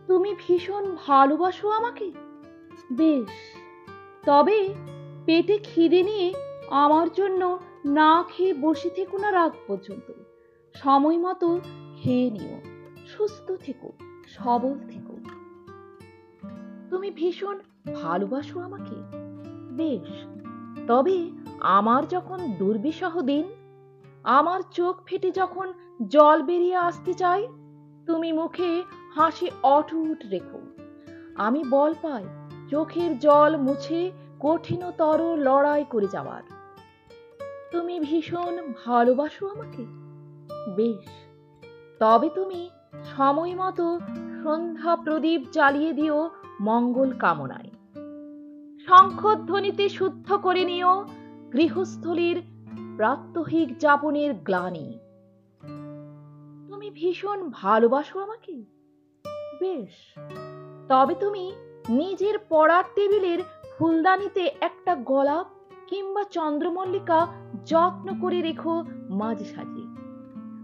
তুমি ভীষণ ভালোবাসো আমাকে? বেশ, তবে পেটে খিদে নিয়ে আমার জন্য না খেয়ে বসে থেকো না রাত পর্যন্ত। সময় মতো খেয়ে নিও। সুস্থ থেকো, সবল থেকো। তুমি ভীষণ ভালোবাসো আমাকে? বেশ, তবে আমার যখন দুর্বিষহ দিন, আমার চোখ ফেটে যখন জল বেরিয়ে আসতে চায়, তুমি মুখে হাসি অটুট রেখো। আমি বল পাই চোখের জল মুছে কঠিনতর লড়াই করে যাওয়ার। তুমি ভীষণ ভালোবাসো আমাকে? বেশ, তবে তুমি সময় মতো সন্ধ্যা প্রদীপ জ্বালিয়ে দিও মঙ্গল কামনায়। শঙ্খধ্বনিতে শুদ্ধ করে নিও গৃহস্থলীর প্রাত্যহিক যাপনের গ্লানি। তুমি ভীষণ ভালোবাসো আমাকে? বেশ, তবে তুমি নিজের পড়ার টেবিলের ফুলদানিতে একটা গোলাপ কিংবা চন্দ্রমল্লিকা যত্ন করে রেখো মাঝে সাঝে।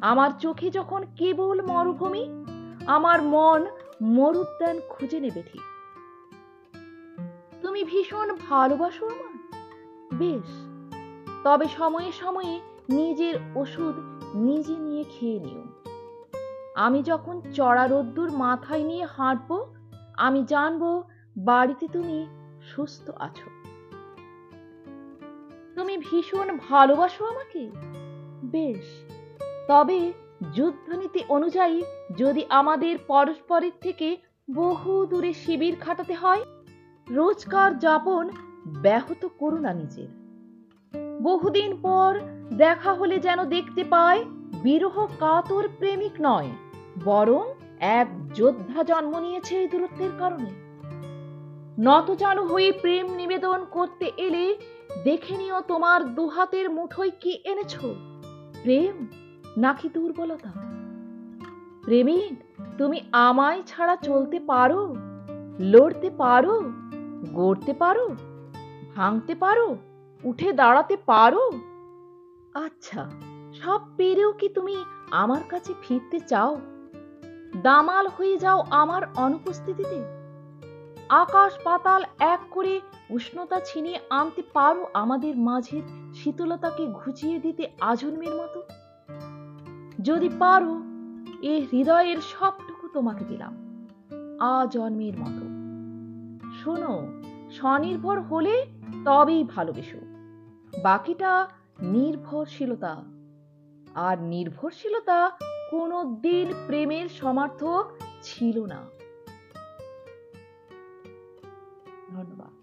আমার চোখে যখন কেবল মরুভূমি, আমার মন মরুদ্যান খুঁজে নেবে ঠিক। তুমি ভীষণ ভালোবাসো আমায়? বেশ, তবে সময়ে সময়ে নিজের ওষুধ নিজে নিয়ে খেয়ে নিও। আমি যখন চড়া রোদ্দুর মাথায় নিয়ে হাঁটবো, আমি জানবো বাড়িতে তুমি সুস্থ আছো। তুমি ভীষণ ভালোবাসো আমাকে? বেশ, তবে যুদ্ধনীতি অনুযায়ী যদি আমাদের পরস্পরের থেকে বহু দূরে শিবির খাটাতে হয়, রোজকার যাপন ব্যাহত করো না নিজের। বহুদিন পর দেখা হলে যেন দেখতে পায় বিরহ কাতর প্রেমিক নয়, বরং এক যোদ্ধা জন্ম নিয়েছে এই দূরত্বের কারণে। নতজানু হয়ে প্রেম নিবেদন করতে এলে দেখে নিও তোমার দুহাতের মুঠোয় কি এনেছো, প্রেম নাকি দুর্বলতা। প্রেমিক, তুমি আমায় ছাড়া চলতে পারো, লড়তে পারো, গড়তে পারো, ভাঙতে পারো, উঠে দাঁড়াতে পারো? আচ্ছা, সব পেরেও কি তুমি আমার কাছে ফিরতে চাও? দামাল হয়ে যাও আমার অনুপস্থিতিতে? আকাশ পাতাল এক করে উষ্ণতা ছিনিয়ে আনতে পারো আমাদের মাঝের শীতলতাকে ঘুচিয়ে দিতে আজন্মের মতো? যদি পারো, এ হৃদয়ের সবটুকু তোমাকে দিলাম আজন্মের মতো। শোনো, স্বনির্ভর হলে তবেই ভালোবেসো। বাকিটা নির্ভরশীলতা, আর নির্ভরশীলতা কোনো দিন প্রেমের সমার্থক ছিল না। ধন্যবাদ।